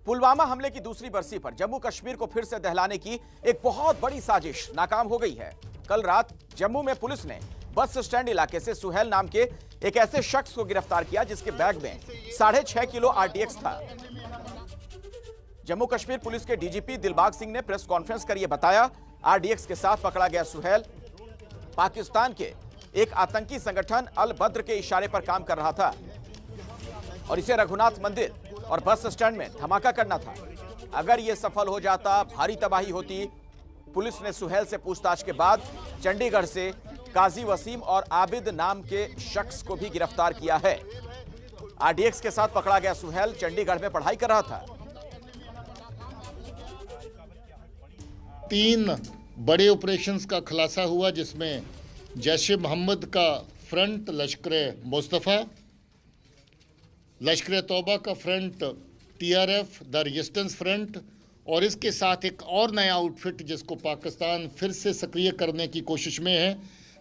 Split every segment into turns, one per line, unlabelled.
पुलवामा हमले की दूसरी बरसी पर जम्मू कश्मीर को फिर से दहलाने की एक बहुत बड़ी साजिश नाकाम हो गई है। कल रात जम्मू में पुलिस ने बस स्टैंड इलाके से सुहेल नाम के एक ऐसे शख्स को गिरफ्तार किया जिसके बैग में 6.5 किलो आरडीएक्स था। जम्मू कश्मीर पुलिस के डीजीपी दिलबाग सिंह ने प्रेस कॉन्फ्रेंस कर यह बताया, आरडीएक्स के साथ पकड़ा गया सुहेल पाकिस्तान के एक आतंकी संगठन अल बद्र के इशारे पर काम कर रहा था और इसे रघुनाथ मंदिर और बस स्टैंड में धमाका करना था। अगर यह सफल हो जाता भारी तबाही होती। पुलिस ने सुहेल से पूछताछ के बाद चंडीगढ़ से काजी वसीम और आबिद नाम के शख्स को भी गिरफ्तार किया है। आरडीएक्स के साथ पकड़ा गया सुहेल चंडीगढ़ में पढ़ाई कर रहा था।
3 बड़े ऑपरेशंस का खुलासा हुआ जिसमें जैश-ए-मोहम्मद का फ्रंट लश्कर-ए-मुस्तफ़ा, लश्कर-ए-तौबा का front TRF the resistance front और इसके साथ एक और नया आउटफिट जिसको पाकिस्तान फिर से सक्रिय करने की कोशिश में है,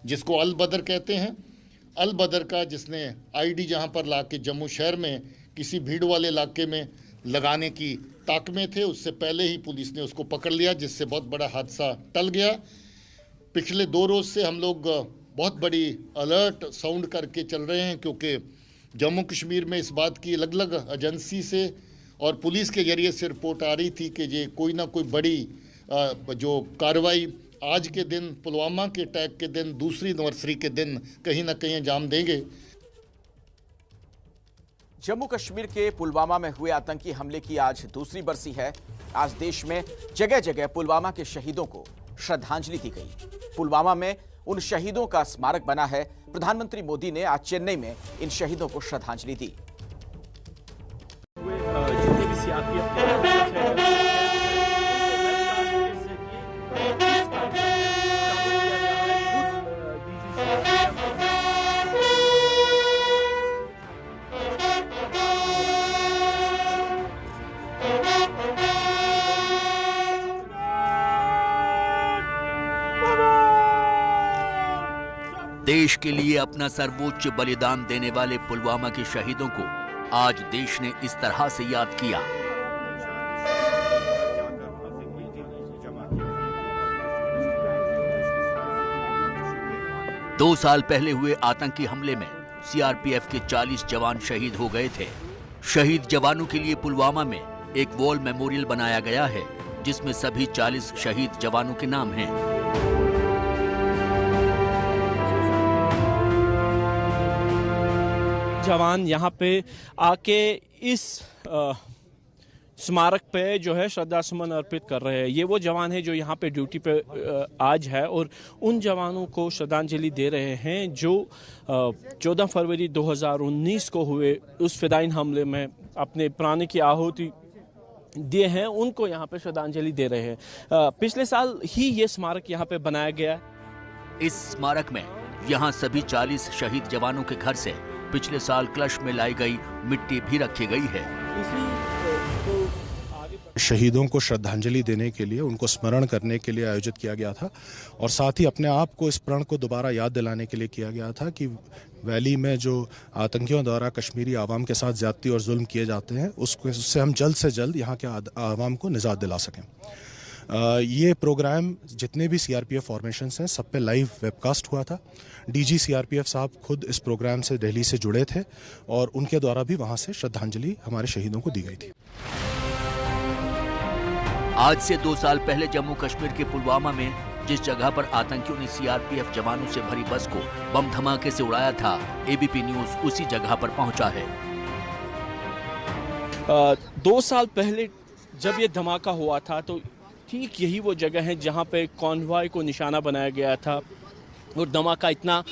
जिसको अल बदर कहते हैं। अल बदर का जिसने आईडी जहां पर लाके जम्मू शहर में किसी भीड़ वाले इलाके में लगाने की ताक में थे, उससे पहले ही पुलिस ने उसको पकड़ लिया, जिससे बहुत बड़ा हादसा टल गया। पिछले 2 रोज़ से हम लोग बहुत बड़ी अलर्ट साउंड करके चल रहे हैं, क्योंकि जम्मू कश्मीर में इस बात की अलग अलग एजेंसी से और पुलिस के जरिए से रिपोर्ट आ रही थी कि ये कोई ना कोई बड़ी जो कार्रवाई आज के दिन पुलवामा के अटैक के दिन दूसरी एनिवर्सरी के दिन कहीं ना कहीं अंजाम देंगे।
जम्मू कश्मीर के पुलवामा में हुए आतंकी हमले की आज दूसरी बरसी है। आज देश में जगह जगह पुलवामा के शहीदों को श्रद्धांजलि दी गई। पुलवामा में उन शहीदों का स्मारक बना है। प्रधानमंत्री मोदी ने आज चेन्नई में इन शहीदों को श्रद्धांजलि दी।
देश के लिए अपना सर्वोच्च बलिदान देने वाले पुलवामा के शहीदों को आज देश ने इस तरह से याद किया। दो साल पहले हुए आतंकी हमले में सीआरपीएफ के 40 जवान शहीद हो गए थे। शहीद जवानों के लिए पुलवामा में एक वॉर मेमोरियल बनाया गया है, जिसमें सभी 40 शहीद जवानों के नाम हैं।
जवान यहाँ पे आके इस स्मारक पे जो है श्रद्धा सुमन अर्पित कर रहे हैं। ये वो जवान है जो यहाँ पे ड्यूटी पे आज है और उन जवानों को श्रद्धांजलि दे रहे हैं जो 14 फरवरी 2019 को हुए उस फिदायीन हमले में अपने प्राण की आहुति दिए हैं। उनको यहाँ पे श्रद्धांजलि दे रहे हैं। पिछले साल ही ये स्मारक यहाँ पे बनाया गया।
इस स्मारक में यहाँ सभी 40 शहीद जवानों के घर से पिछले साल क्लश में लाई गई मिट्टी भी रखी गई है।
शहीदों को श्रद्धांजलि देने के लिए, उनको स्मरण करने के लिए आयोजित किया गया था और साथ ही अपने आप को इस प्रण को दोबारा याद दिलाने के लिए किया गया था कि वैली में जो आतंकियों द्वारा कश्मीरी आवाम के साथ ज्यादती और जुल्म किए जाते हैं उससे हम जल्द से जल्द यहाँ के आवाम को निजात दिला सकें। ये प्रोग्राम जितने भी सीआरपीएफ फॉर्मेशंस हैं सब पे लाइव वेबकास्ट हुआ था। डीजी सीआरपीएफ साहब खुद इस प्रोग्राम से दिल्ली से जुड़े थे और उनके द्वारा भी वहां से श्रद्धांजलि हमारे शहीदों को दी गई थी।
आज से 2 साल पहले जम्मू कश्मीर के पुलवामा में जिस जगह पर आतंकियों ने सीआरपीएफ जवानों से भरी बस को बम धमाके से उड़ाया था, एबीपी न्यूज उसी जगह पर पहुंचा है।
2 साल पहले जब ये धमाका हुआ था तो ठीक यही वो जगह है जहां पे कॉन्वॉय को निशाना बनाया गया था और धमाका इतना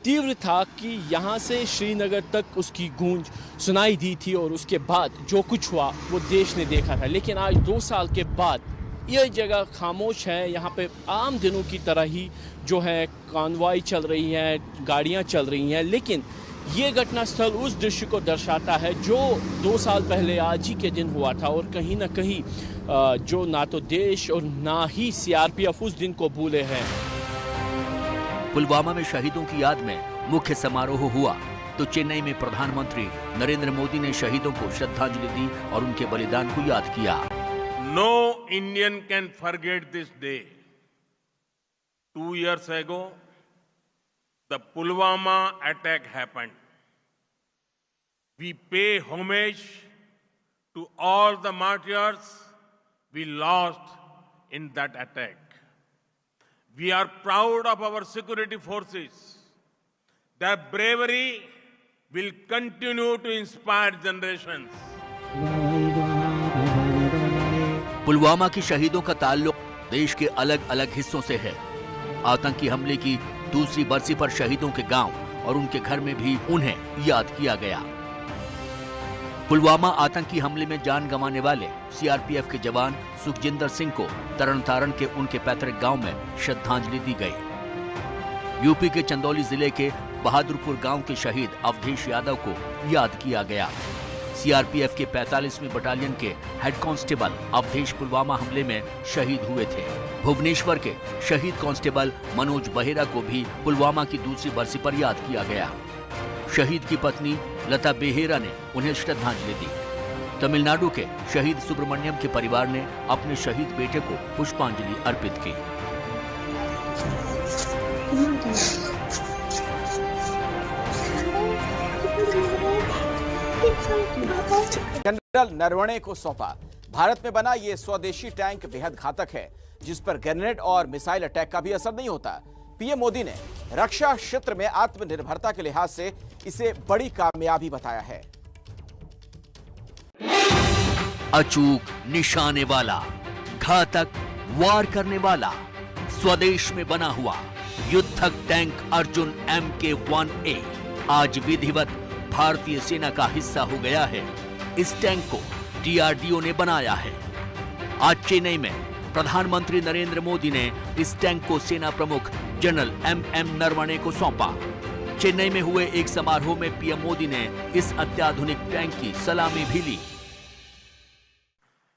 तीव्र था कि यहां से श्रीनगर तक उसकी गूंज सुनाई दी थी और उसके बाद जो कुछ हुआ वो देश ने देखा था। लेकिन आज 2 साल के बाद यह जगह खामोश है। यहाँ पे आम दिनों की तरह ही जो है कॉन्वॉय चल रही है, गाड़ियाँ चल रही हैं, लेकिन ये घटनास्थल उस दृश्य को दर्शाता है जो 2 साल पहले आज ही के दिन हुआ था और कहीं ना कहीं जो ना तो देश और ना ही सीआरपीएफ उस दिन को भूले हैं।
पुलवामा में शहीदों की याद में मुख्य समारोह हुआ। तो चेन्नई में प्रधानमंत्री नरेंद्र मोदी ने शहीदों को श्रद्धांजलि दी और उनके बलिदान को याद किया।
No Indian can forget this day. 2 years ago, the Pulwama attack happened. We pay homage to all the martyrs we lost in that attack. We are proud of our security forces. Their bravery will continue to inspire generations.
Pulwama के शहीदों का ताल्लुक देश के अलग अलग हिस्सों से है। आतंकी हमले की दूसरी बरसी पर शहीदों के गांव और उनके घर में भी उन्हें याद किया गया। पुलवामा आतंकी हमले में जान गंवाने वाले सीआरपीएफ के जवान सुखजिंदर सिंह को तरन तारण के उनके पैतृक गांव में श्रद्धांजलि दी गई। यूपी के चंदौली जिले के बहादुरपुर गांव के शहीद अवधेश यादव को याद किया गया। सीआरपीएफ के 45वीं बटालियन के हेड कांस्टेबल अवधेश पुलवामा हमले में शहीद हुए थे। भुवनेश्वर के शहीद कांस्टेबल मनोज बहेरा को भी पुलवामा की दूसरी बरसी पर याद किया गया। शहीद की पत्नी लता बेहेरा ने उन्हें श्रद्धांजलि दी। तमिलनाडु के शहीद सुब्रमण्यम के परिवार ने अपने शहीद बेटे को पुष्पांजलि अर्पित की।
जनरल नरवणे को सौंपा। भारत में बना ये स्वदेशी टैंक बेहद घातक है, जिस पर ग्रेनेड और मिसाइल अटैक का भी असर नहीं होता। पीएम मोदी ने रक्षा क्षेत्र में आत्मनिर्भरता के लिहाज से इसे बड़ी कामयाबी बताया है।
अचूक निशाने वाला, घातक वार करने वाला, स्वदेश में बना हुआ युद्धक टैंक अर्जुन MK-1A आज विधिवत भारतीय सेना का हिस्सा हो गया है। इस टैंक को DRDO ने बनाया है। आज चेन्नई में प्रधानमंत्री नरेंद्र मोदी ने इस टैंक को सेना प्रमुख जनरल MM नरवणे को सौंपा। चेन्नई में हुए एक समारोह में पीएम मोदी ने इस अत्याधुनिक टैंक की सलामी भी ली।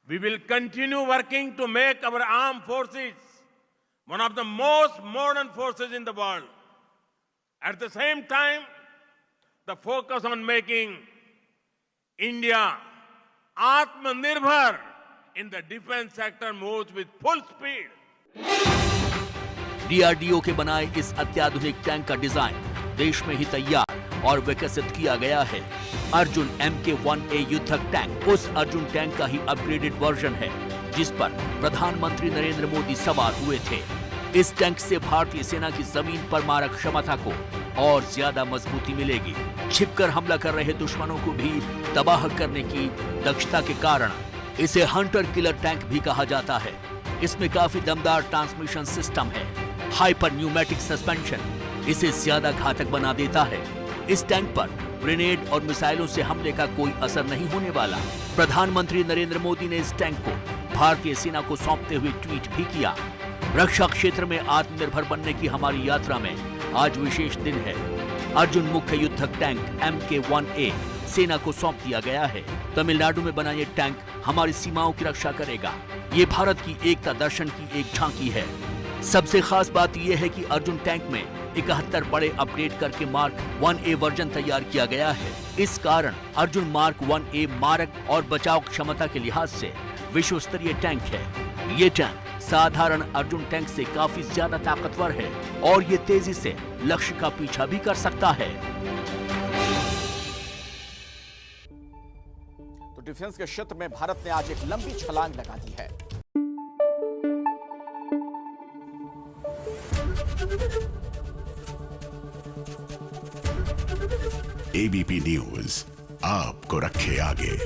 We will continue working to make our armed forces one of the most modern forces in the world. At the same time, the focus on making India Atmanirbhar in the defense sector moves with full speed.
DRDO के बनाए इस अत्याधुनिक tank का design देश में ही तैयार और विकसित किया गया है। अर्जुन MK-1A युद्धक टैंक उस अर्जुन टैंक का ही अपग्रेडेड वर्जन है, जिस पर प्रधानमंत्री नरेंद्र मोदी सवार हुए थे। इस टैंक से भारतीय सेना की जमीन पर मारक क्षमता को और ज्यादा मजबूती मिलेगी। छिपकर हमला कर रहे दुश्मनों को भी तबाह करने की दक्षता के कारण इसे हंटर किलर टैंक भी कहा जाता है। इसमें काफी दमदार ट्रांसमिशन सिस्टम है। हाइपर न्यूमेटिक सस्पेंशन इसे ज्यादा घातक बना देता है। इस टैंक पर ग्रेनेड और मिसाइलों से हमले का कोई असर नहीं होने वाला। प्रधानमंत्री नरेंद्र मोदी ने इस टैंक को भारतीय सेना को सौंपते हुए ट्वीट भी किया। रक्षा क्षेत्र में आत्मनिर्भर बनने की हमारी यात्रा में आज विशेष दिन है। अर्जुन मुख्य युद्धक टैंक MK-1A सेना को सौंप दिया गया है। तमिलनाडु में बना ये टैंक हमारी सीमाओं की रक्षा करेगा। ये भारत की एकता दर्शन की एक झांकी है। सबसे खास बात यह है कि अर्जुन टैंक में 71 बड़े अपग्रेड करके मार्क 1A वर्जन तैयार किया गया है। इस कारण अर्जुन मार्क 1A मारक और बचाव क्षमता के लिहाज से विश्व स्तरीय टैंक है। ये टैंक साधारण अर्जुन टैंक से काफी ज्यादा ताकतवर है और ये तेजी से लक्ष्य का पीछा भी कर सकता है।
तो डिफेंस के क्षेत्र में भारत ने आज एक लंबी छलांग लगा दी है।
ABP न्यूज आपको रखे आगे।